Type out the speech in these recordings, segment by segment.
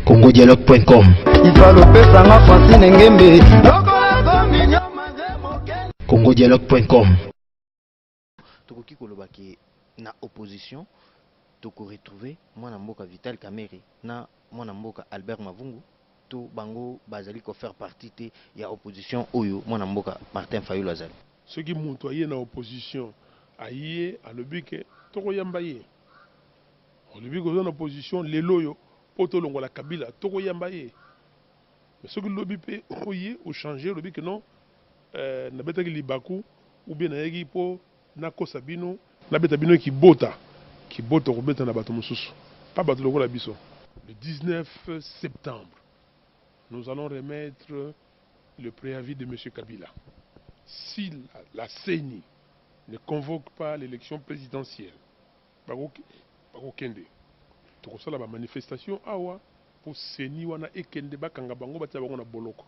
congodialogue.com. congodialogue.com. Tokoki kolobaki na opposition toko retrouver mwana mboka Vital Kamerhe na mwana mboka Albert Mavungu to bango bazali ko faire partie te ya opposition oyo mwana mboka Martin Fayulu azali. Ce qui montre aye na opposition aye alobike toko yamba ye. Olobi ko na opposition lelo yo poto longola Kabila toko yamba ye. Mais ce que lobi pe oye ou changer lobi que non na beta ki libaku ou bien na yegi po na kosabino na beta bino ki bota ko beta na bato mususu pas bato longola biso. Le 19 septembre nous allons remettre le préavis de M. Kabila. Si la CENI ne convoque pas l'élection présidentielle, bakokende tokosala ba manifestation awa pour CENI wana ekende bakanga bango batia bango na boloko.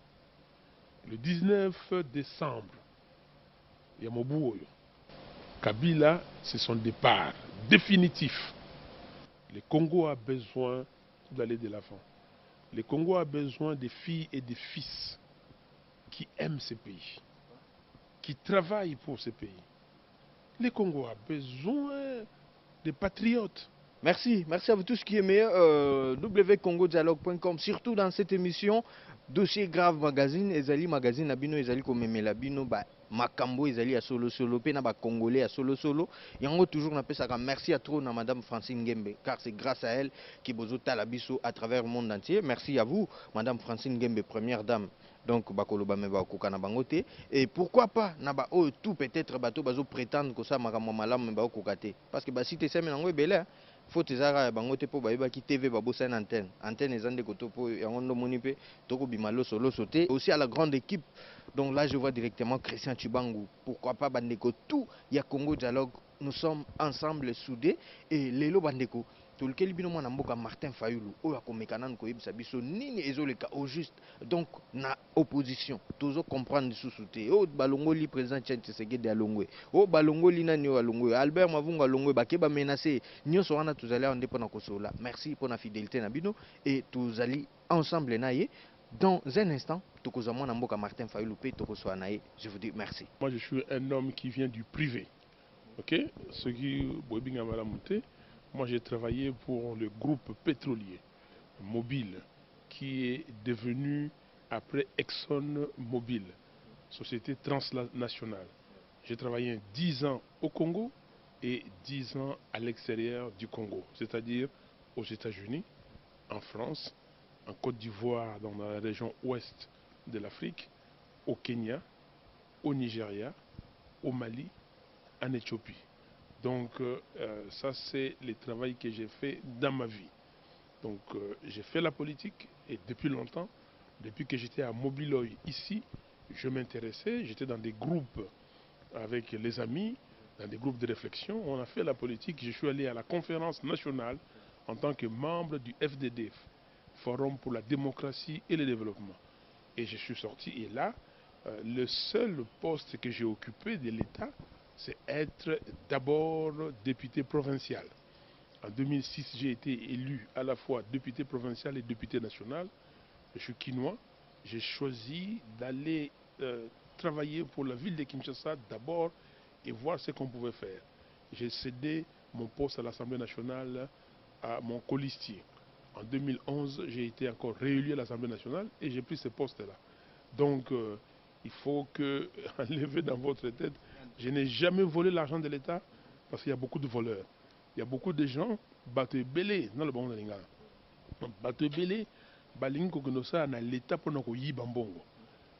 Le 19 décembre ya mobu oyo Kabila, c'est son départ définitif. Le Congo a besoin d'aller de l'avant. Le Congo a besoin des filles et des fils qui aiment ce pays, qui travaillent pour ce pays. Le Congo a besoin des patriotes. Merci à vous tous qui aimez www.congodialogue.com. Surtout dans cette émission, Dossier Grave Magazine, Ezali Magazine, Abino, Ezali Komemela Bino, Makambo, Ezali à solo, Pena ba Congolais à solo. Yango toujours n'a pas ça. Merci à trop à Madame Francine Gembe, car c'est grâce à elle qui bozo talabiso à travers le monde entier. Merci à vous, Madame Francine Gembe, première dame. Donc bakoloba me ba kokana bangote et pourquoi pas na ba oh tout peut-être bato bazo prétendre que ça makambo malamu me ba kokate parce que ba si te seme nango belé faut tezara bangote po ba ki TV ba bossa une antenne ezande koto po yango ndo moni pe toko bimalo solo sauter aussi à la grande équipe. Donc là je vois directement Christian Chibangu, pourquoi pas bandeko tout ya Congo Dialogue, nous sommes ensemble soudés et lelo bandeko tolukeli bino mwana mboka Martin Fayulu oyo akomekana koyebisa biso nini ezoleka au juste. Donc na opposition tozo comprendre sous te o balongoli président Tshisekedi alongwe o balongoli nani o alongwe Albert Mavungu alongwe bakeba menacer nyonso wana tozali on dépend na kosola. Merci pour la fidélité na bino et tozali ensemble naye dans un instant tokoza mwana mboka Martin Fayulu pe tokosoa naye. Je vous dis merci. Moi je suis un homme qui vient du privé. OK, ce qui boibinga malamuté. Moi, j'ai travaillé pour le groupe pétrolier Mobile, qui est devenu, après Exxon Mobil, société transnationale. J'ai travaillé 10 ans au Congo et 10 ans à l'extérieur du Congo, c'est-à-dire aux États-Unis, en France, en Côte d'Ivoire, dans la région ouest de l'Afrique, au Kenya, au Nigeria, au Mali, en Éthiopie. Donc ça c'est le travail que j'ai fait dans ma vie. Donc j'ai fait la politique et depuis longtemps, depuis que j'étais à Mobiloy ici, je m'intéressais, j'étais dans des groupes avec les amis, dans des groupes de réflexion, on a fait la politique, je suis allé à la conférence nationale en tant que membre du FDD, Forum pour la démocratie et le développement. Et je suis sorti et là, le seul poste que j'ai occupé de l'État, c'est être d'abord député provincial. En 2006, j'ai été élu à la fois député provincial et député national. Je suis quinois. J'ai choisi d'aller travailler pour la ville de Kinshasa d'abord et voir ce qu'on pouvait faire. J'ai cédé mon poste à l'Assemblée nationale à mon colistier. En 2011, j'ai été encore réélu à l'Assemblée nationale et j'ai pris ce poste-là. Donc, il faut que, enlever dans votre tête, je n'ai jamais volé l'argent de l'État parce qu'il y a beaucoup de voleurs. Il y a beaucoup de gens, bateau belé, dans le bon linga. Bateau belé, balingi kokonosa na l'État pour nous yiba mbongo.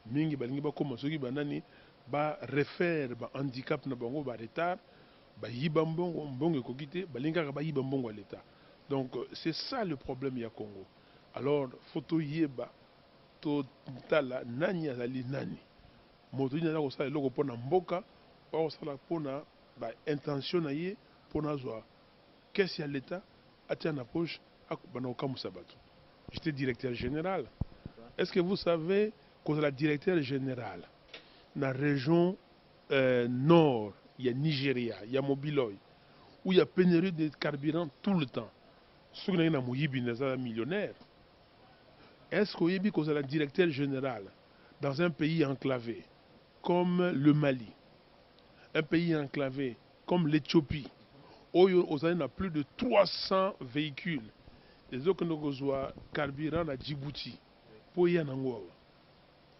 Mingi balingi ba koma soki banani ba refaire ba handicap na bango ba retard, ba yiba mbongo mbongo kokite, balinga ba yiba mbongo à l'État. Donc c'est ça le problème ya Congo. Alors photo yeba to tala nani azali nani. Moto ina ko sa eloko pona mboka. Pour intention pour qu'est-ce qu'il y a l'État à la poche à j'étais directeur général. Est-ce que vous savez que la directeur général dans la région nord, il y a Nigeria, il y a Mobiloy, où il y a pénurie de carburant tout le temps. Ceux qui sont millionnaires, est-ce qu'il y a un directeur général dans un pays enclavé comme le Mali, un pays enclavé comme l'Éthiopie, où il y a plus de 300 véhicules, les autres qui ont carburant à Djibouti, pour y aller en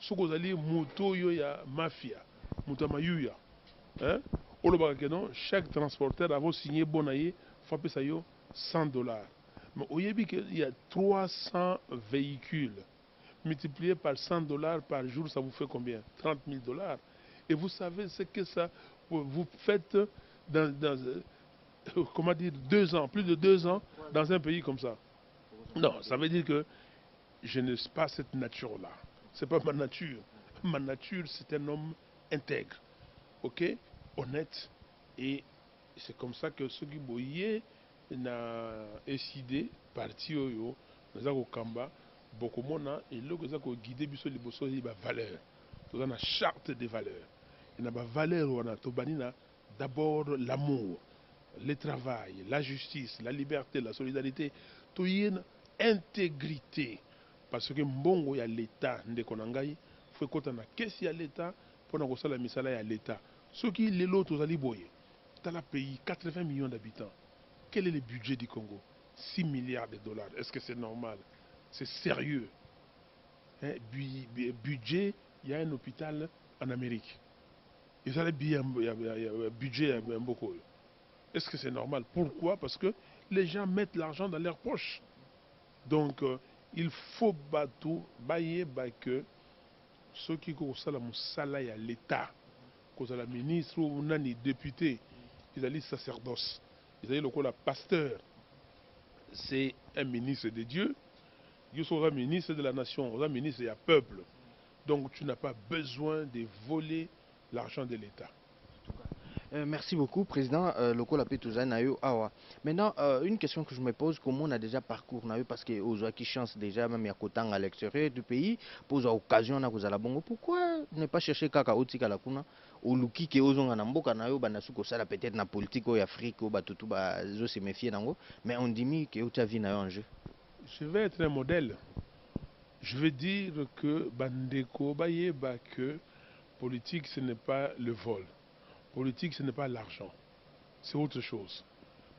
ce que vous allez moto il y a mafia, moto mayuya, hein? Chaque transporteur a signé bonaye, faut payer ça 100 $. Mais au Yébi, il y a 300 véhicules. Multiplié par 100 $ par jour, ça vous fait combien? 30 000 $. Et vous savez ce que ça vous faites dans comment dire, 2 ans, plus de 2 ans, dans un pays comme ça. Non, ça veut dire que je n'ai pas cette nature-là. Ce n'est pas ma nature. Ma nature, c'est un homme intègre, ok, honnête. Et c'est comme ça que ceux qui boyaient n'a décidé parti oyo nous avons kamba beaucoup mona et là que ça ko guider biso liboso yi ba valeur to na charte des valeurs et na ba valeur wana to banina d'abord l'amour, le travail, la justice, la liberté, la solidarité, to yena intégrité parce que mbongo ya l'état ndeko na ngai faut kota na kesi ya l'état pona ko sala misala ya l'état ceux qui les lots aux boye dans le pays 80 millions d'habitants. Quel est le budget du Congo? 6 milliards de $. Est-ce que c'est normal? C'est sérieux. Hein? Budget, il y a un hôpital en Amérique. Il y a un budget un beaucoup. Est-ce que c'est normal? Pourquoi? Parce que les gens mettent l'argent dans leur poche. Donc, il faut battre, que ceux qui ont salaire à l'État, que la ministre ou les députés, ils allaient sacerdoce. Ils allaient le pasteur. C'est un ministre de Dieu. Dieu sera ministre de la nation, sera ministre du peuple. Donc tu n'as pas besoin de voler l'argent de l'État. Merci beaucoup, Président Lokola Petouza Nayo Awa. Maintenant, une question que je me pose, comment on a déjà parcours Nayo, parce que aux qui chance déjà, même à côté à l'extérieur du pays, pose occasion à la bongo. Pourquoi ne pas chercher Kaka Otika la Kuna, ou Luki qui ose en Amboka Nayo, Banasuko Sala, peut-être na politique ou Afrique, ou Batutu, zo se méfier Nango, mais on dit que tu as vu Nayo en jeu. Je vais être un modèle. Je veux dire que Bandeko Bayeba que politique ce n'est pas le vol. Politique, ce n'est pas l'argent. C'est autre chose.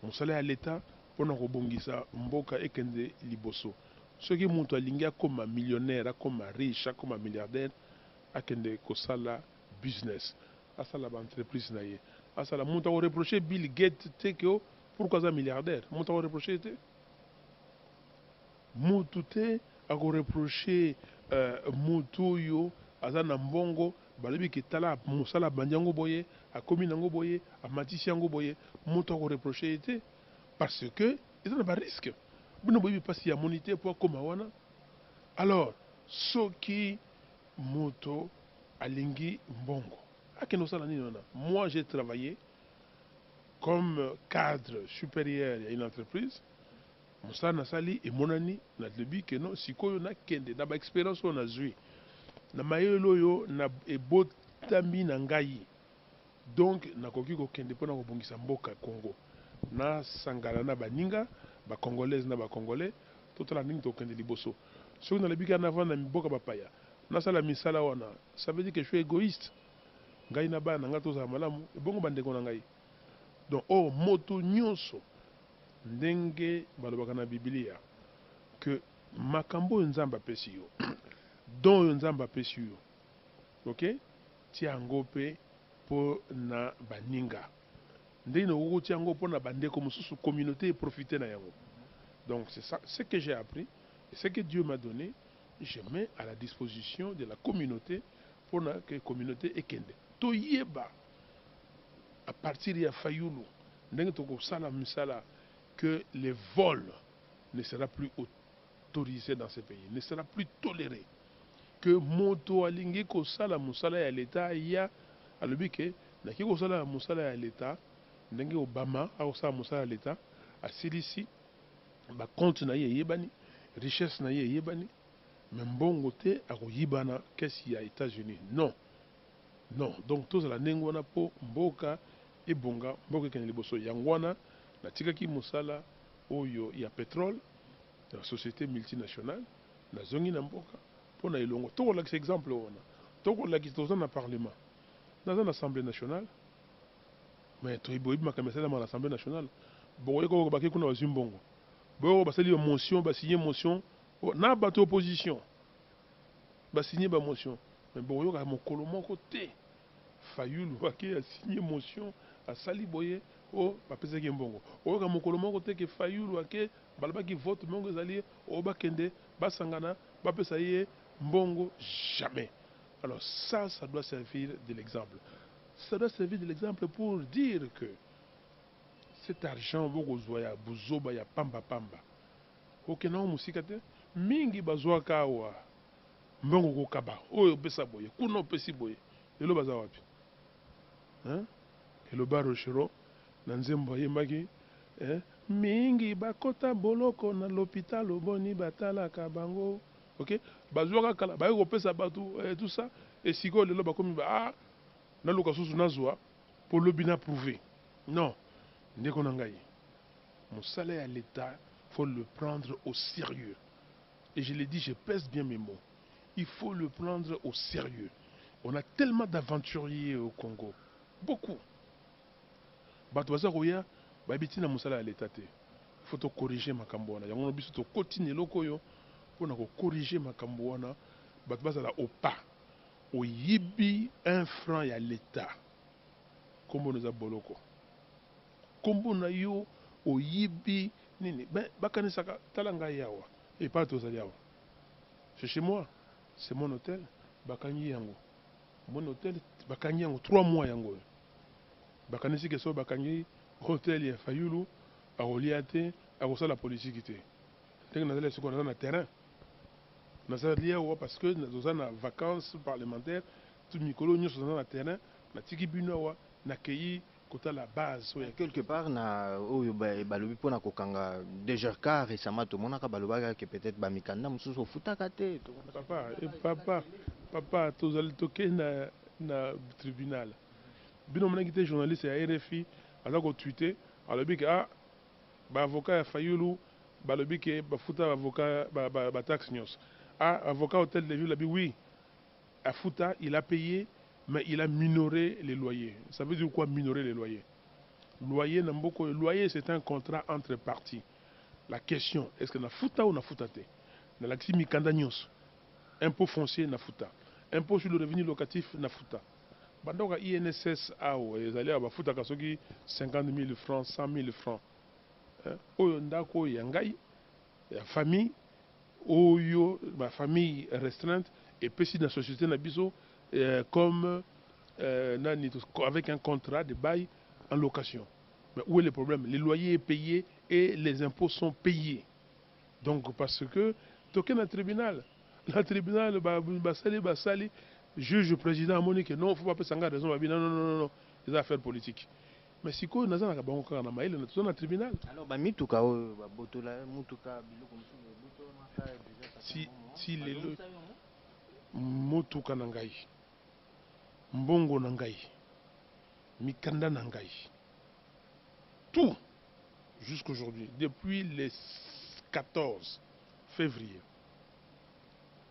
Mon salaire à l'État, pour nous rebondir, Mboka et Kende Liboso. Ceux qui montent à Linga comme un millionnaire, comme un riche, comme un milliardaire, à Kende Kosala business. À ça la entreprise naïe. À ça la monte à reprocher Bill Gates, pourquoi ça milliardaire? Monte à reprocher, Moutouté à reprocher Moutoyo, à Zanambongo. Balobi ki tala musala bandiango boye a komi nango boye a matisi yango boye moto ko reprocher été parce que ils n'ont pas risque bino boye pasi ya monité pour koma wana alors ceux qui moto alingi mbongo akeno sala nini wana. Moi j'ai travaillé comme cadre supérieur à une entreprise musala na sali et monani na lebi que non sikoyo na kende na ba expérience on a joué na mayelo yo na ebotami na ngai donc nakoki kokende mpona kobongisa mboka Congo na sangala na baninga bacongolaise na bacongolais totala ndenge tokende liboso soki nalebiki ana vanda mboka bapaya nasala misala wana ça veut dire que je suis égoïste ngai na bana ngai tozala malamu ebongo bandeko na ngai donc moto nyonso ndenge balobaka na Biblia que makambo oyo nzambe apesi yo don oyo nzambe apesi yo ok tia yango mpe mpo na baninga ndenge nakoki kotia yango mpo na bandeko mosusu communauté eprofite na yango. Donc c'est ça ce que j'ai appris et ce que Dieu m'a donné, je mets à la disposition de la communauté pour que la communauté ekende toyeba à partir ya fayulu ndenge tokosala misala que les vols ne sera plus autorisé dans ce pays, ne sera plus toléré. Que moto alingi ko sala musala ya l'État ya alobi ke naki ko sala musala ya l'État ndenge Obama a ko sala musala ya l'État asilisi ba compte na ye yebani richesse na ye yebani mais mbongo te akoyibana kesi ya États-Unis non non donc tous la ndenge wana po mboka ebonga mboka ekende liboso yango wana natikaki mosala oyo ya pétrole ya société multinationale nazongi na mboka mpona elongo tokolakisa exemple wana tokolakisa toza na parlement naza na assemblée nationale mais toyebi makambo esalama na assemblée nationale bokoyeko bake kuna bazwi mbongo boyoko basali ba motion basigné motion na bato opposition basigné ba motion mais bokoyoka mokolo moko te Fayulu ake asigné motion asali boye o bapesaki mbongo oyoka mokolo moko te ke Fayulu ake balobaki vote mbongo ezali o bakende basangana bapesa ye mbongo jamais. Alors ça doit servir de l'exemple. Ça doit servir de l'exemple pour dire que cet argent bokozwaya buzoba ya pamba pamba okena musika te mingi bazwaka awa mbongo kokaba oyo pesa boye kuna opesi boye lelo baza wapi eloba rochero na nzembo ayembaki mingi bakota boloko na l'hôpital oboni batalaka bango ok bazwaka kala baye kopesa bato tout ça et sikoyo lelo bakomi naluka susu nazwa po lobi na prouver non ndeko na ngai mosala ya l'État faut le prendre au sérieux et je l'ai dit, je pèse bien mes mots, il faut le prendre au sérieux. On a tellement d'aventuriers au Congo, beaucoup. Batwaza Roya, babiti na musala ya l'État te. Il faut corriger makambo wana. Yango biso to kotine lokoyo pona ko corriger makambo wana. Batwaza la opa. Oyibi 1 franc ya l'État. Kombo noza boloko. Kombo na yo oyibi nini. Ben bakanisaka talanga yawa. Et pas tous les c'est chez moi, c'est mon hôtel, Bakanyi Yango. Mon hôtel, Bakanyi Yango, 3 mois Yango. Bakanyi si keso Bakanyi, hôtel ya Fayulu, à Oliate, à Rosa la politique était. Dès que nous allons sur le terrain, nous allons lié parce que nous avons des vacances parlementaires, tout Mikolo, nous sommes dans le terrain, nous avons accueilli la base. Quelque part, na oyo balobi pona kokanga DGRK récemment to monaka balobaka que peut-être ba mikanda mususu futaka te. Papa, tozali toke na tribunal. Bino mona kité journaliste ya RFI, azako tweeter, alobi ke ba avocat ya Fayulu, balobi ke ba futa avocat ba taxe nyos. Avocat hôtel de ville labi oui. A futa, il a payé mais il a minoré les loyers. Ça veut dire quoi minorer les loyers? Loyer, c'est un contrat entre parties. La question, est-ce que na futa ou na futate? Na la kimi kandanyos. Impôt foncier na futa. Impôt sur le revenu locatif na futa. Bandoka INSS ils allaient à futa kasoki 50 000 francs, 100 000 francs. Oyo ndako yangai, famille, oyo, ma famille restreinte, et puis si dans la société na biso, comme avec un contrat de bail en location. Mais où est le problème? Les loyers sont payés et les impôts sont payés. Donc parce que toqué dans le tribunal, basali, juge président a dit que non, il ne faut pas passer en raison, non, les affaires politiques. Mais si quoi, nous avons dans le tribunal. Alors si les motuka nangai. Mbongo nangai, mikanda nangai, tout jusqu'aujourd'hui, depuis le 14 février.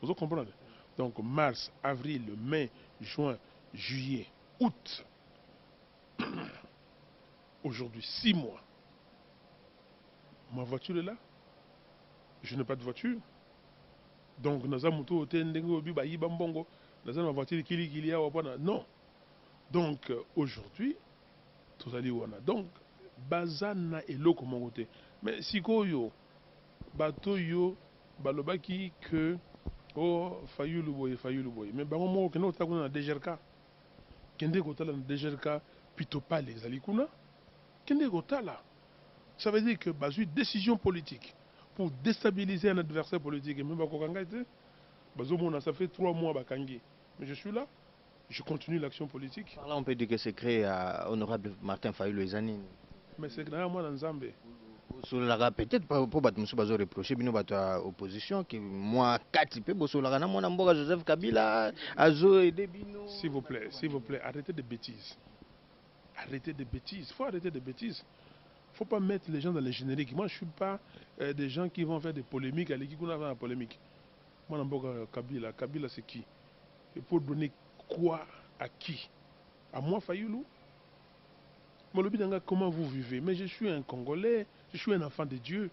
Vous comprenez? Donc mars, avril, mai, juin, juillet, août. Aujourd'hui, 6 mois. Ma voiture est là. Je n'ai pas de voiture. Donc nous avons tout mbongo. Ma voiture non. Donc aujourd'hui, tout allez wana. Donc bazana et loko mongote. Mais si koyo bato yo balobaki que Fayulu boye. Mais bango mo keno takuna na DGRK. Kende kotala na DGRK pitopa les alikuna. Kende kotala. Ça veut dire que bazu décision politique pour déstabiliser un adversaire politique et même bakokanga te. Bazo mona ça fait 3 mois bakangi. Mais je suis là, je continue l'action politique. Par là, on peut dire que c'est créé à honorable Martin Fayulu Ezani. Mais c'est créé à moi dans Zambé. Peut-être pour battre monsieur bazo reprocher bino battre opposition que moi quatre peu bosola na mona mboka Joseph Kabila azo aider bino. S'il vous plaît, arrêtez de bêtises. arrêter des bêtises. Il faut arrêter des bêtises. Il ne faut pas mettre les gens dans les génériques. Moi, je ne suis pas des gens qui vont faire des polémiques. À l'équipe, on a fait la polémique. Moi, je Kabila. Kabila, c'est qui? Et pour donner quoi à qui? À moi, Fayoulou? Comment vous vivez? Mais je suis un Congolais, je suis un enfant de Dieu.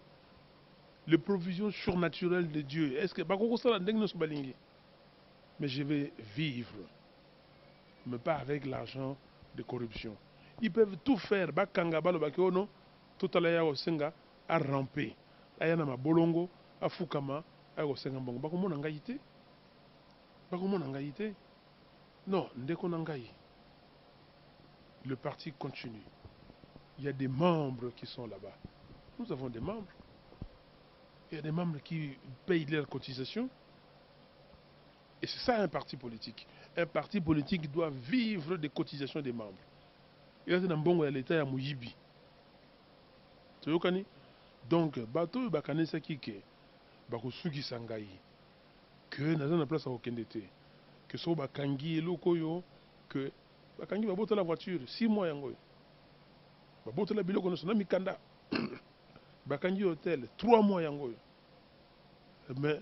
Les provisions surnaturelles de Dieu. Est-ce que mais je vais vivre, mais pas avec l'argent de corruption. Ils peuvent tout faire. Bakanga balo bakono, tout à l'heure au senga à ramper. Ayana ma bolongo, à fukama, à au senga bongo. Bako mon angaïté. Bako mon angaïté. Non, ndeko nangaï. Le parti continue. Il y a des membres qui sont là-bas. Nous avons des membres. Il y a des membres qui payent leurs cotisations. Et c'est ça un parti politique. Un parti politique doit vivre des cotisations des membres. Il y a des membres de l'État à Mouyibi. Donc, bateau et bakane sakike, bakosuki sangai, que n'a pas place à aucun été, que so bakangi et lokoyo, que bakangi babote la voiture, 6 mois yango. Babote la biloko na mikanda. Bakangi hôtel, 3 mois yango. Mais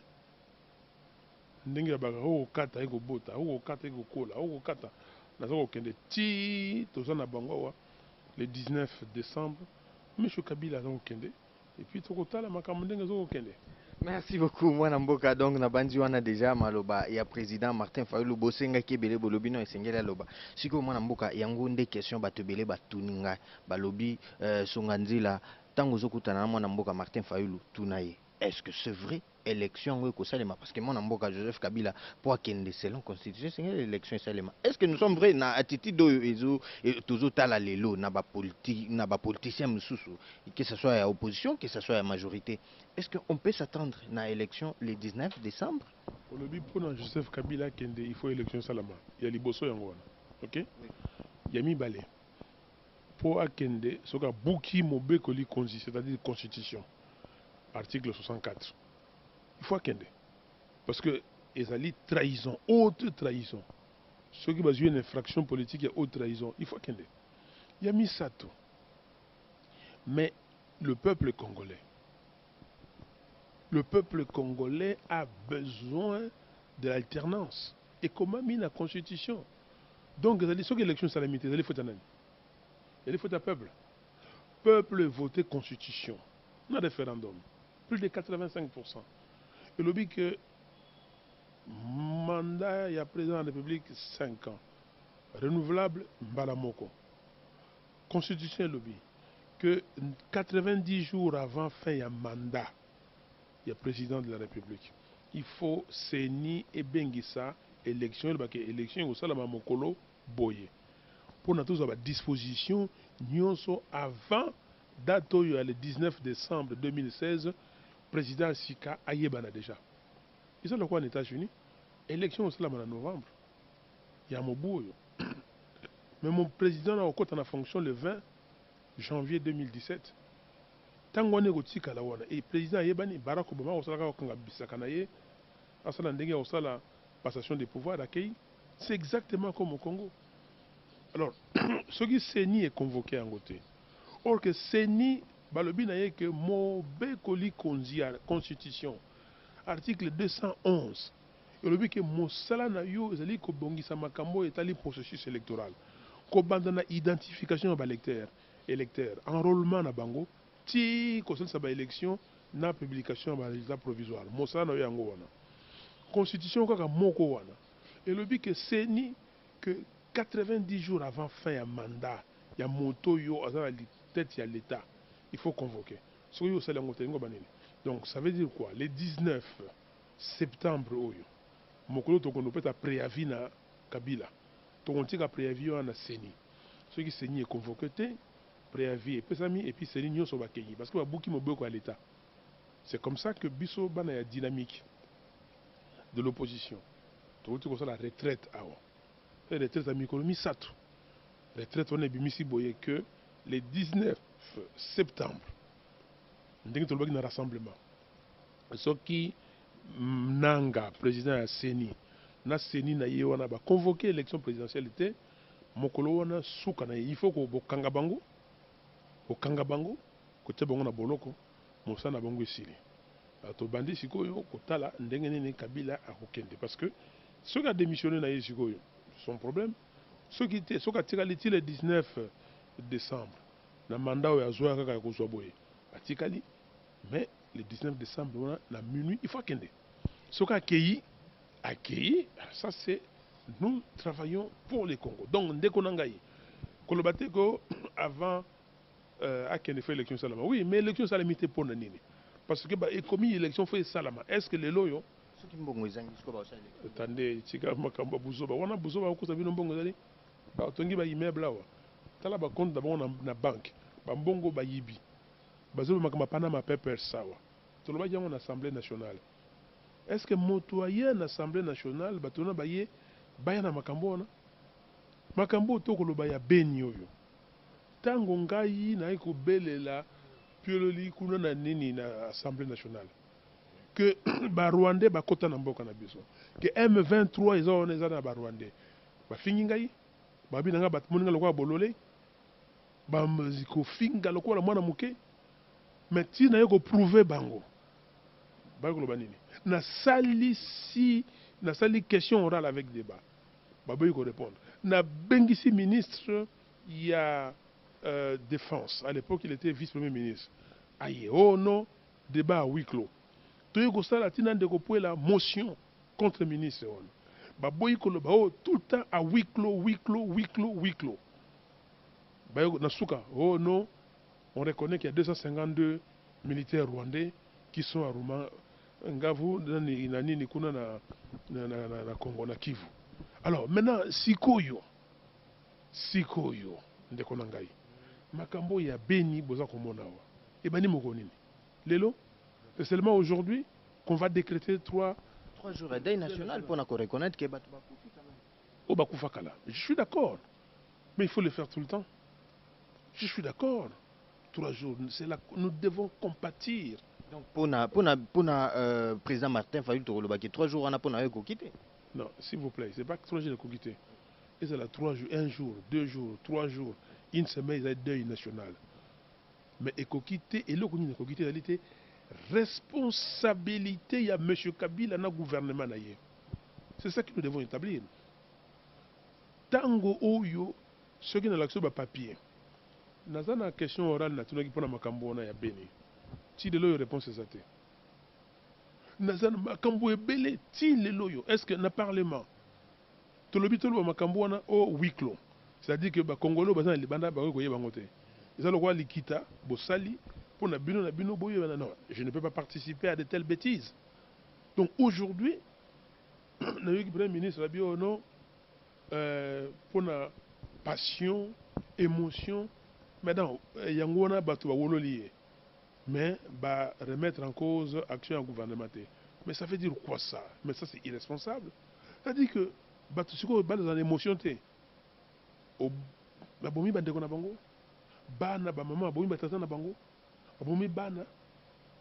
ndenge ya baka okata eko bota, okata eko kola, okata nazo okende ti toza na bango le 19 décembre, M. Kabila azo okende et puis tokotala makambo ndenge zo okende. Merci beaucoup mwana mboka. Donc na bandi wana déjà maloba ya président Martin Fayulu bosenga ki ebele bolobi no esengeli aloba sikoyo mwana mboka yango nde question bato ebele batuninga balobi songa nzila ntango ozokutana na mwana mboka Martin Fayulu tuna ye est-ce que c'est vrai élection oyo ekosalema parce que mwana mboka Joseph Kabila po akende selon constitution esengeli élection esalema est-ce que nous sommes vrai na attitude oyo tozotala lelo na bapoliticien mosusu que ce soit ya opposition que ce soit ya majorité. Est-ce qu'on peut s'attendre à l'élection le 19 décembre? Pour le pour Joseph Kabila, il faut élection Salama. Il y a Liboso Yangwana. Ok? Il y a Mibale. Pour Akende, ce qu'a Bouki Mobekoli Konzi, c'est-à-dire Constitution. Article 64. Il faut Akende. Parce que ils allaient trahison, haute trahison. Ceux qui basent une infraction politique, il y a haute trahison. Il faut Akende. Il y a Misato. Mais le peuple congolais, a besoin de l'alternance. Et comment mis la constitution? Donc, ceux qui élection salamité, il faut un peuple. Peuple voter constitution. Un référendum. Plus de 85%. Et le but que mandat, il y a président de la République 5 ans. Renouvelable, Mbalamoko. Constitution et lobby. Que 90 jours avant fin, il y a mandat. Il y a président de la République. Il faut Seni et Bengissa, élection, élection au Salama Mokolo, Boye. Pour nous tous avoir disposition, nous sommes avant date le 19 décembre 2016, président Sika Ayebana déjà. Ils sont quoi en États-Unis? Élection au Salama en novembre. Il y a Mobuyo. Mais mon président a encore en fonction le 20 janvier 2017. Tango ne gotika la wana et président Yebani Barack Obama osala ka bisaka na ye asala ndenge osala passation des pouvoirs d'accueil, c'est exactement comme au Congo. Alors ce qui Seni est convoqué en côté. Or que Seni balobi na ye que Mobekoli Konzi constitution article 211 et le but que mosala na yo ezali ko bongisa makambo etali processus électoral ko bandana identification ba électeur enrôlement na bango ti kosalisa ba élection na publication ba résultat provisoire mosala na yango wana constitution kaka moko wana et le but que Seni que 90 jours avant fin ya mandat ya moto yo azala tête ya l'état il faut convoquer so yo sala ngote ngo banini. Donc ça veut dire quoi? Le 19 septembre oyo mokolo to kono peta préavis na Kabila to kontika préavis na Seni ceux qui Seni est convoqué préavis et pesami et puis c'est l'union sur Bakeyi parce que Babuki Mobeko à l'État. C'est comme ça que Bisso Bana a dynamique de l'opposition. Tu vois la retraite à la retraite à Mikolomi Sato. Retraite on est bimisi boye que le 19 septembre. Ndenge to lobaki na rassemblement. Ce qui Nanga président à Seni na Seni na ye wana ba convoqué élection présidentielle était mokolo wana suka na il faut ko bokanga bango kotia bango na boloko mosala na bango esili tobandi sikoyo kotala ndenge nini Kabila akokende parce que soki adémissionné na ye sikoyo son problème soki atikali ti le 19 décembre na mandat oyo azwa kaka ya kozwa boye atikali mais le 19 décembre wana na minuit il faut akende soki akei ça c'est nous travaillons pour le Congo donc ndeko na ngai koloba te ko avant akende fait élection salama oui mais élection salama te pona nini parce que ba ekomi élection fait salama est-ce que le loyo soki mbongo ezangi siko ba osali attendez tika makambo buzoba wana buzoba ko sabino mbongo zali ba tongi ba immeuble awa tala ba compte d'abord na banque ba mbongo ba yibi bazoba makamba Panama Papers sawa toloba yango na assemblée nationale est-ce que moto aye na assemblée nationale batona baye baya na makambo wana makambo to koloba ya beni oyo tango ngai na ekobelela piololi kuna na nini na assemblée nationale que ba Rwandais bakota na mboka na biso que M23 eza na ba Rwandais bafingi ngai babi na nga batmoninga lokwa bolole ba muziko finga lokwa mwana muke mais ti na yeko prouver bango ba koloba nini na sali question orale avec débat baboyi ko répondre na bengisi ministre il y a défense à l'époque il était vice-premier ministre aye oh non débat à huis clos toyi ko sala tina ndeko la motion contre le ministre on baboyi ko loba oh tout le temps à huis clos bayo na suka oh non on reconnaît qu'il y a 252 militaires rwandais qui sont à Roma ngavu na nini kuna na Congo na Kivu. Alors maintenant sikoyo ndeko na ngai makambo ya beni boza komona wa ebani moko nini lelo c'est seulement aujourd'hui qu'on va décréter 3 jours à deuil national pour reconnaître que batu bakufi quand même au bakufa kala je suis d'accord mais il faut le faire tout le temps je suis d'accord 3 jours c'est là nous devons compatir. Donc pour président Martin Fayulu toloba que 3 jours on a pour na quitter. Non, s'il vous plaît, c'est pas 3 jours de quitter. Et c'est là 3 jours, 1 jour, 2 jours, 3 jours, une semaine, il y a deuil national. Mais quitter et le quitter réalité responsabilité il y a monsieur Kabila na gouvernement na ye. C'est ça que nous devons établir. Tango oyo ceux qui na l'action ba papier. Nazana question orale na tunaki pona makambo na ya beni. Si de l'eau réponse c'est ça. Nazana makambo ebele ti lelo yo est-ce que na parlement tolobi tolo makambo wana au huis clos c'est-à-dire que ba congolo bazana libanda ba ko yeba ngote eza lokwa likita bosali pour na bino boyo non je ne peux pas participer à de telles bêtises donc aujourd'hui na yo ki premier ministre la bio non pour na passion émotion maintenant yango wana bato ba wololi mais bah, remettre en cause action gouvernementale. Mais ça veut dire quoi ça? Mais ça c'est irresponsable. C'est-à-dire que bah, tout ce qu'on a dans l'émotion, la bomi bande na bango, bana ba maman bomi batata na bango, bomi bana.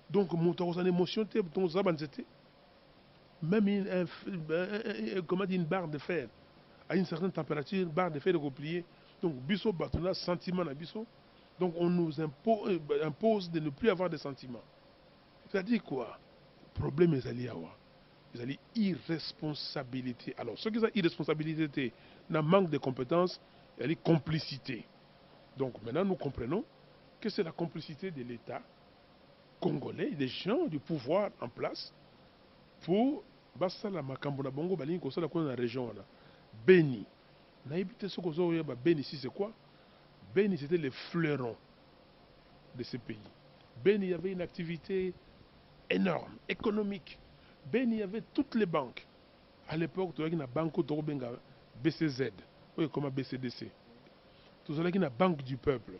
Donc mon temps en émotion té ton zaban c'était même comment dire une barre de fer à une certaine température, barre de fer de replier. Donc biso batona sentiment na biso. Donc on nous impose de ne plus avoir de sentiments. C'est-à-dire quoi? Problème est allé à quoi? Ils allaient irresponsabilité. Alors, ce qui est irresponsabilité, n'a manque de compétences, il y a complicité. Donc maintenant nous comprenons que c'est la complicité de l'État congolais, des gens du pouvoir en place, pour basala makambo na bongo balingi ko sala ko na région là. Beni. Na ibité ce ko zo yeba Beni ici c'est quoi? Beni c'était le fleuron de ce pays. Beni il y avait une activité énorme, économique. Beni il y avait toutes les banques. À l'époque, tu avais une banque Torobenga BCZ, oui, comme BCDC. Tu avais une banque du peuple.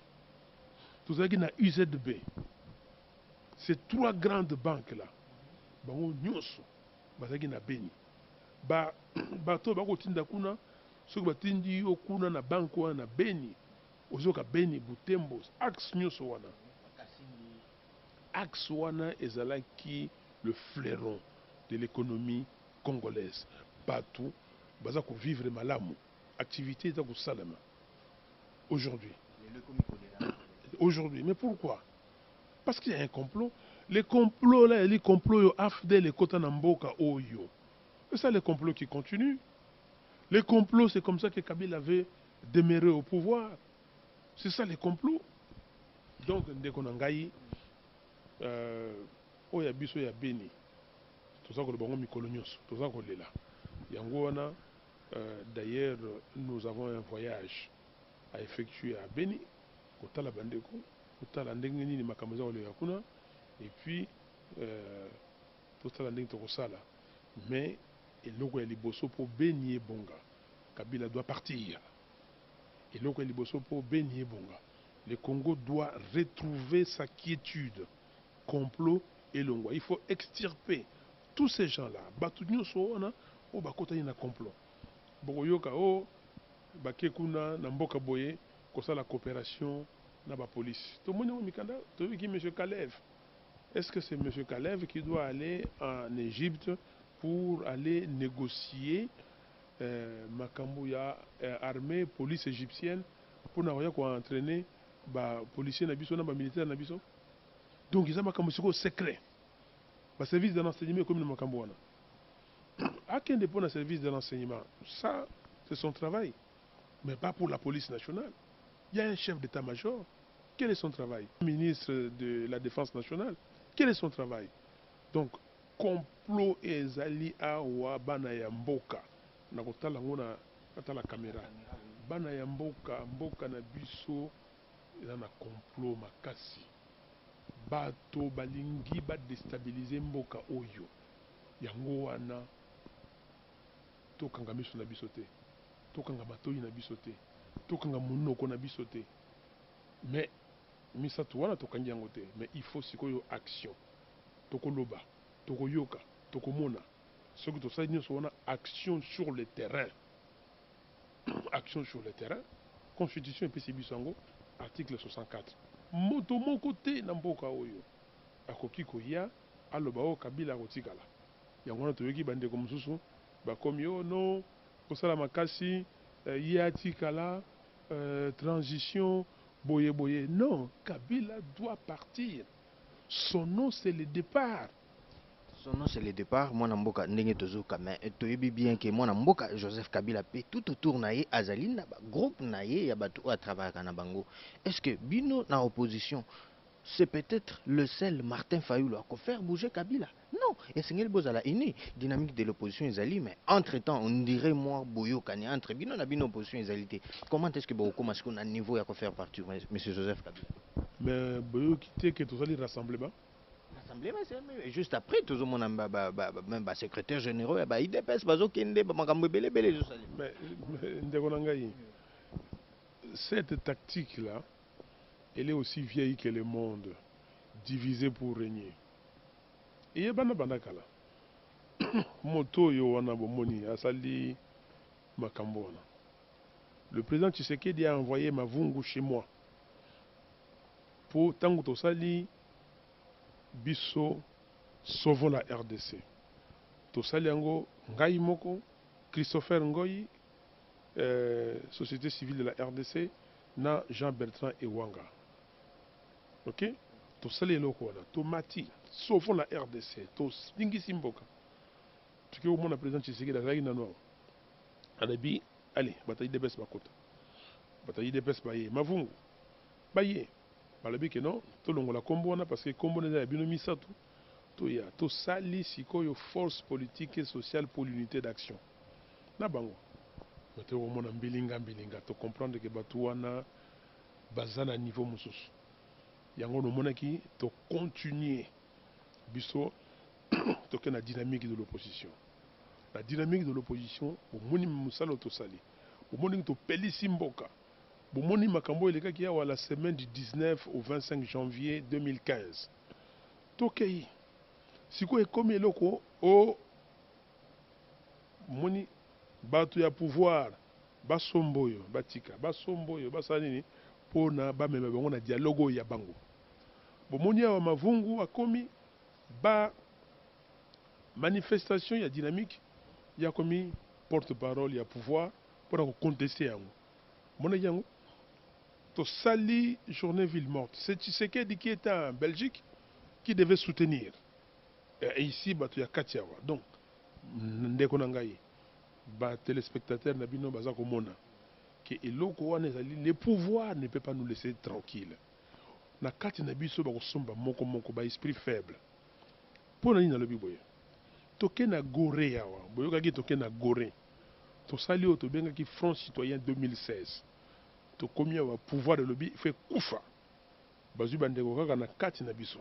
Tu avais une UZB. Ces 3 grandes banques là, bango nyoso, bazaki na Beni. Bato bako tinda kuna, soki batindi yo kuna na banque wana na Beni. Ozoka Beni Butembo axe nyoso wana axe wana ezalaki le fleuron de l'économie congolaise. Bato baza ko vivre malamu activité za ko salama aujourd'hui. Aujourd'hui. Mais pourquoi? Parce qu'il y a un complot. Les complots là, les complots AFDEL et Kotanamboka Oyo. C'est ça les complots qui continuent. Les complots, c'est comme ça que Kabila avait demeuré au pouvoir. C'est ça les complots. Donc, dès qu'on a gagné, Oya Biso ya Beni, tout ça qu'on a mis tout ça qu'on est là. Yangoana, d'ailleurs, nous avons un voyage à effectuer à Beni, Kotala Bandeko, Kotala Ndengeni Makamaza Yakuna, et puis, Kotala Ndeng Tokosala. Mais, et l'oko liboso pour Beni Bonga. Kabila doit partir. Et l'oko liboso pour Beni Bonga. Le Congo doit retrouver sa quiétude. Complot et Longwa. Il faut extirper tous ces gens-là. Batunyo soona, o bakota ina complot. Bokoyoka o bakekuna na mboka boye kosa la coopération na ba police. To moni mikanda, to ki monsieur Kalev. Est-ce que c'est monsieur Kalev qui doit aller en Égypte pour aller négocier makambo ya armée police égyptienne pour na ko entraîner ba policiers na biso na ba militaires na biso? Donc ils ont un secret. Le service de renseignement est comme le Makambouana. À quel dépôt le service de renseignement? Ça, c'est son travail. Mais pas pour la police nationale. Il y a un chef d'état-major. Quel est son travail? Le ministre de la Défense nationale. Quel est son travail? Donc, complot et zali awa bana ya mboka. Na kotala ngona la caméra. Bana ya mboka, mboka na biso, il y a un complot makasi. Bato balingi ba déstabiliser mboka oyo yango wana tokanga miso na biso te, tokanga matoyi na biso te, tokanga monoko na biso te. Mais misato wana tokangi yango te. Mais il faut sikoyo action, tokoloba, tokoyoka, tokomona soki tosali nyonso wana action sur le terrain. Action sur le terrain. Constitution epesi biso yango article 64. Moto moko te na mboka oyo akoki koya aloba o Kabila kotikala. Yango wana toyoki bandeko mosusu bakomi o non kosala makasi ye atikala transition boye boye. Non, Kabila doit partir. Son nom c'est le départ. Son nom c'est le départ. Moi Mboka ndenge tozoka mais toyebi bien que moi Mboka Joseph Kabila pe tout autour na ye azali na ba groupe na ye ya bato à travailler na bango. Est-ce que bino na opposition c'est peut-être le seul Martin Fayulu à faire bouger Kabila? Non, et c'est la ini dynamique de l'opposition ezali mais entre-temps on dirait moi Boyo Kani entre bino na bino opposition ezalité. Comment est-ce que vous commencez à niveau à faire partir monsieur Joseph Kabila? Mais Boyo quitté que tout ça les rassemblements. Juste après, tout le monde même secrétaire général, il dépêche, il Mais cette tactique-là, elle est aussi vieille que le monde, divisé pour régner. Et il y a banakala. Moto yo wana bomoni asali makambo. Le président Tshisekedi a envoyé Mavungu chez moi pour tango tosali biso sauvons la RDC. Tosali yango ngai moko Christopher Ngoyi, société civile de la RDC na Jean-Bertrand Ewanga. Ok? Tosali eloko wana tomati sauvons la RDC. Tos lingisi mboka. Tu que au monde président Tshisekedi azali nano. Adabi allez bataille de bes bakota. Bataille de bes baye Mavungu. Baye balobi ke non tolongola kombo wana parce que kombo neza ya bino misato toya tosali sikoyo force politique et sociale pour l'unité d'action na bango to komona mbilinga to comprendre que bato wana baza na niveau mosusu yango nomonaki to continuer biso toke na dynamique de l'opposition. La dynamique de l'opposition omoni musalo tosali omoni to pelisi mboka. Bomoni makambo elekaki ya la semaine du 19 au 25 janvier 2015. Tokei. Siko ekomi eloko o moni bato ya pouvoir basomboyo batika basomboyo basanini pona bamema bango na dialogue ya bango. Bomoni ya Mavungu akomi ba manifestation ya dynamique ya komi porte-parole ya pouvoir pour contester yango. Mona yango Sali, journée ville morte. C'est Tshisekedi qui était en Belgique qui devait soutenir. Et ici, il y a Katiawa. Donc, ndeko nangai, téléspectateurs nabino bazako mona que le pouvoir ne peut pas nous laisser tranquilles. Na kati na biso ba kosomba moko moko ba esprit faible. Pona ni na lobi boye. Toke na Gorée yawa, boyoka ki toke na Gorée. To sali o to benga ki Front Citoyen 2016. To komi wa pouvoir de lobby fait kufa. Bazu bandeko kaka na kati na biso.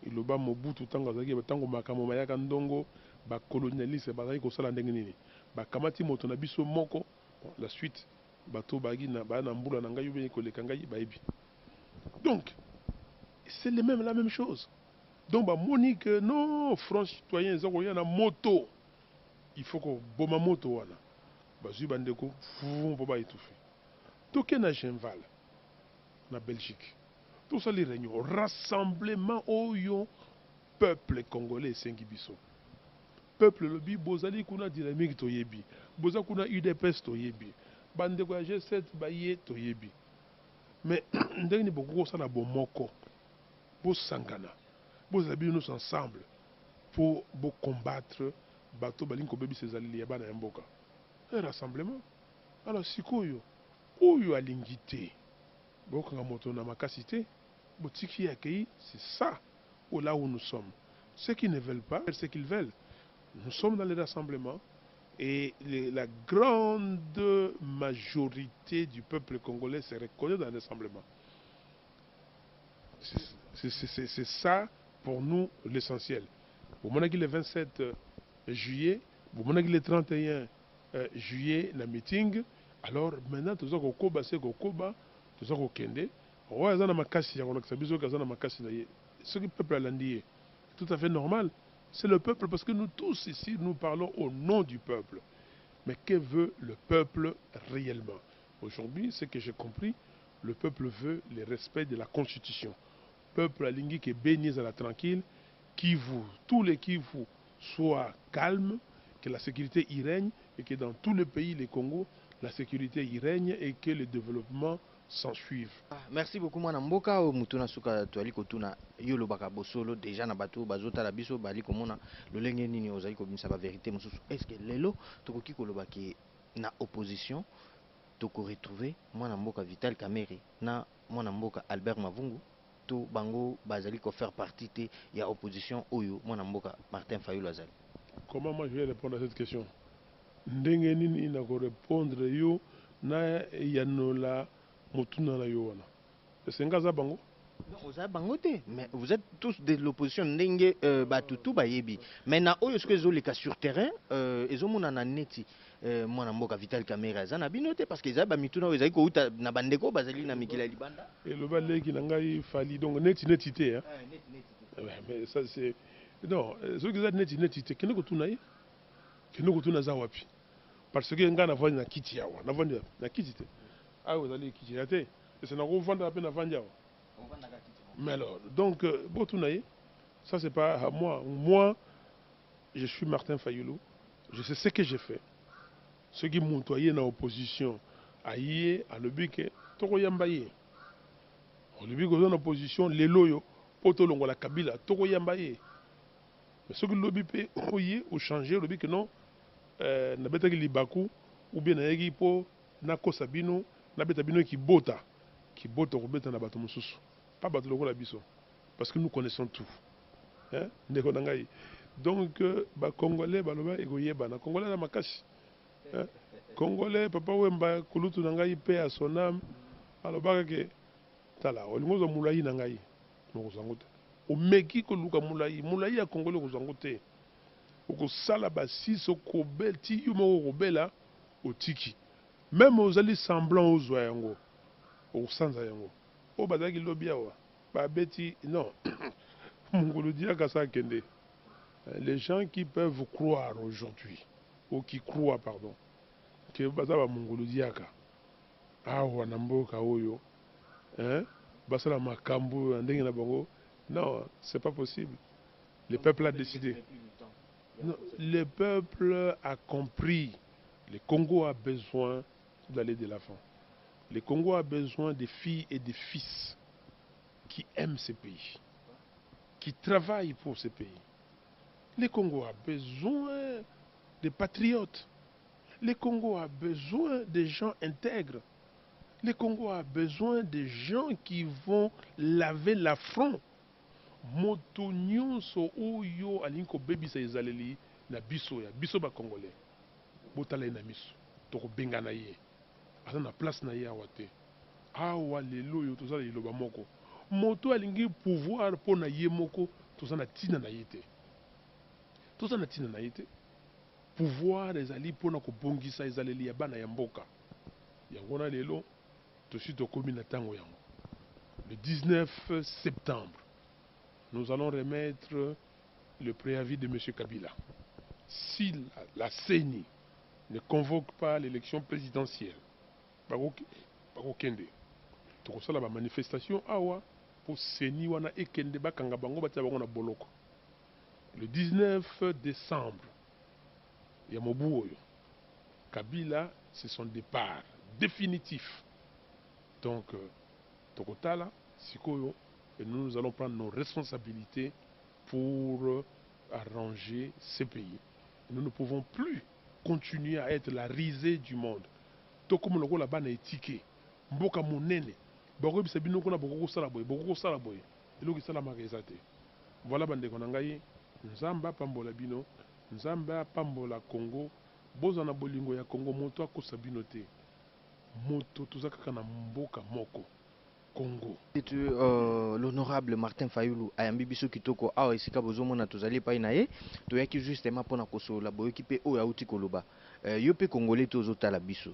Iloba Mobutu tango azaki batango makambo mayaka ndongo ba colonialiste bazaki kosala ndenge nini. Ba kamati moto na biso moko la suite bato bagi na ba na mbula na ngai ubeni koleka ngai baibi. Donc c'est la même chose. Donc bah Monique non Front Citoyen zako yana moto. Il faut que boma moto wana. Bazu bandeko fou po ba étouffer. Toke na Genval na Belgique. Tout ça les réunions, rassemblement au peuple congolais sengi biso. Peuple lobi bozali kuna dynamique toyebi. Boza kuna UDPS toyebi. Bande kwa G7 baye toyebi. Mais ndenge ni beaucoup ça na bomoko. Bo sangana. Bozabi nous ensemble pour combattre bateau balinko bebi ces alliés ya bana mboka. Un rassemblement. Alors sikoyo oyo alingité. Bokanga moto na makasité. Botiki accueilli, c'est ça là où nous sommes. Ceux qui ne veulent pas, c'est ce qu'ils veulent. Nous sommes dans les rassemblements et la grande majorité du peuple congolais se reconnaît dans les rassemblements. C'est ça pour nous l'essentiel. Vous m'avez dit le 27 juillet, vous m'avez dit le 31 juillet, le meeting. Alors maintenant, tout ça, c'est Kokoba, tout ça, Kende. Ce que le peuple a landié, tout à fait normal. C'est le peuple parce que nous tous ici, nous parlons au nom du peuple. Mais que veut le peuple réellement? Aujourd'hui, ce que j'ai compris, le peuple veut le respect de la Constitution. Le peuple a lingué qui bénisse à la tranquille, tous les Kivu soient calmes, que la sécurité y règne et que dans tout le pays, les Congo, la sécurité y règne et que le développement s'en suivent. Merci beaucoup mwana mboka o mutuna suka toali kotuna yolo baka bosolo déjà na bato bazota la biso bali komona lolenge nini ozali kobimisa ba vérité mususu. Est-ce que lelo tokoki koloba ke na opposition toko retrouver mwana mboka Vital Kamerhe na mwana mboka Albert Mavungu to bango bazali ko faire partie te ya opposition oyo mwana mboka Martin Fayulu azali? Comment moi je vais répondre à cette question? Ndenge nini na ko répondre yo na yanola motuna na yo wana. C'est ngaza bango? Non, oza bango te, mais vous êtes tous de l'opposition ndenge batutu bayebi. Mais na oyo ce que ezoleka sur terrain ezomona na neti mwana mboka Vital Kamerhe aza na bino te parce que eza ba mituna oyo ezali kouta na bandeko bazali na mikila libanda. Et le baleki na ngai fali donc neti te hein. Mais ça c'est non, ce que ça neti te kene ko tuna ye. Kene ko tuna za wapi? Parce que nga na vandi na kiti yawa, na vandi na kiti te. Ah vous allez kiti ya te. Et c'est na ko vanda pe na vandi yawa. Mais alors, donc, ça c'est pas à moi. Moi, je suis Martin Fayulu. Je sais ce que j'ai fait. Ceux qui m'ont toyé dans l'opposition, aïe, à l'obike, toko yambaye. L'obike dans l'opposition, les loyaux, poto longo la kabila, toko yambaye. Mais ceux qui l'obike, oye, ou changer, l'obike non, na beta ki libaku, ou bien na yegi po, na kosabino, na beta bino ki bota ko beta na bato mususu. Pas battre le la biso. Parce que nous connaissons tout. Hein? Donc, les Congolais, les Congolais, la makasi. Congolais, papa Wemba, Kulutu Nangaï, paix à son âme. Alors, que tala, on nous a moulaï Nangaï. Au Meki, Koluka moulaï. Moulaï à Congolais, aux Angote. Au Salabassis, au Kobel, Tiyumo, au Robela, au Tiki. Même aux alliés semblants aux Zoyango. Au Sanzayango. Oh, bazaki lobia wa. Ba beti, non. Les gens qui peuvent croire aujourd'hui, ou qui croient, pardon, que bazaba mongolodiaka, ah, wanamboka oyo, hein, basala makambo, andenge na bango, non, c'est pas possible. Le peuple a décidé. Non, le peuple a compris. Le Congo a besoin d'aller de l'avant. Le Congo a besoin des filles et des fils qui aiment ce pays, qui travaillent pour ce pays. Le Congo a besoin des patriotes. Le Congo a besoin des gens intègres. Le Congo a besoin des gens qui vont laver l'affront. Moto nyonso oyo alinko bebisa ezaleli na biso ya biso ba Congolais. Botala na miso. Toko benga na ye. Ata na place na ye awa te. Awa lelo yo tozala liloba moko. Moto alingi pouvoir po na ye moko tozana tina na ye te. Tozana tina na ye te. Pouvoir ezali pona ko bongisa ezaleli ya bana ya mboka. Yango na lelo toshi tokomi na tango yango. Le 19 septembre, nous allons remettre le préavis de M. Kabila. Si la CENI ne convoque pas l'élection présidentielle, bakokende. Tokosala ba manifestation awa pour CENI wana ekende bakanga bango batia bango na boloko. Le 19 décembre, il y a Mobuoyo. Kabila, c'est son départ définitif. Donc, Tokotala, Sikoyo, et nous allons prendre nos responsabilités pour arranger ces pays. Nous ne pouvons plus continuer à être la risée du monde. Tokomo loko la bana étiqué. Mboka monene. Bako bisabino kona boko salaboy, boko salaboy. Elo ki sala makezate. Voilà bande konangai. Nzamba pambola bino, Nzamba pambola Congo. Bozana bolingo ya Congo moto akosabino te. Moto tozaka na mboka moko. Congo. L'honorable Martin Fayulu ayambi biso kitoko awa esika bozomona tozali pa inaye toyaki justement pona kosola boyoki pe oyo auti koloba yo pe congolais tozotala biso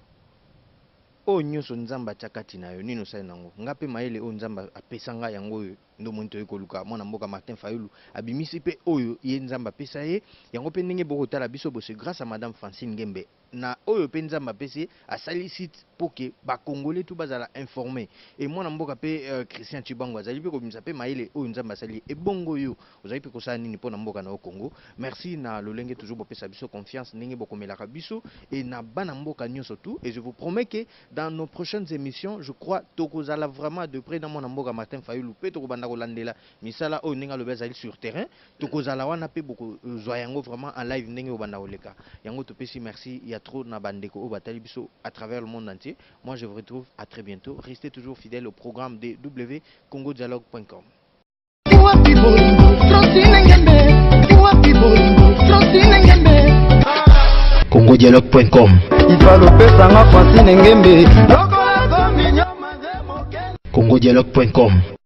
o nyonso nzamba chakati na yo nino sai nango ngape mayele o nzamba apesanga yango ndo monto ekoluka mwana mboka Martin Fayulu abimisi pe oyo ye nzamba pesa ye yango pe ndenge bokotala biso bose grâce à madame Francine Ngembe na oyo pe nzamba pesi asali site poke ba congolais tout bazala informé et mwana mboka pe Christian Chibango azali pe komisa pe mayele oyo nzamba asali e bongo yo ozali pe kosala nini pona mboka na Congo. Merci na lolenge toujours bopesa biso confiance ndenge bokomelaka biso et na bana mboka nyonso tout et je vous promets que dans nos prochaines émissions je crois tokozala vraiment de près dans mwana mboka Martin Fayulu pe tokobanda kolandela misala oyo ndenge alobi azali sur terrain tokozala wana pe boko zwa yango vraiment en live ndenge obanda koleka yango topesi merci ya trop na bandeko o batali biso à travers le monde entier. Moi je vous retrouve à très bientôt. Restez toujours fidèles au programme de www.congodialogue.com. congodialogue.com. congodialogue.com.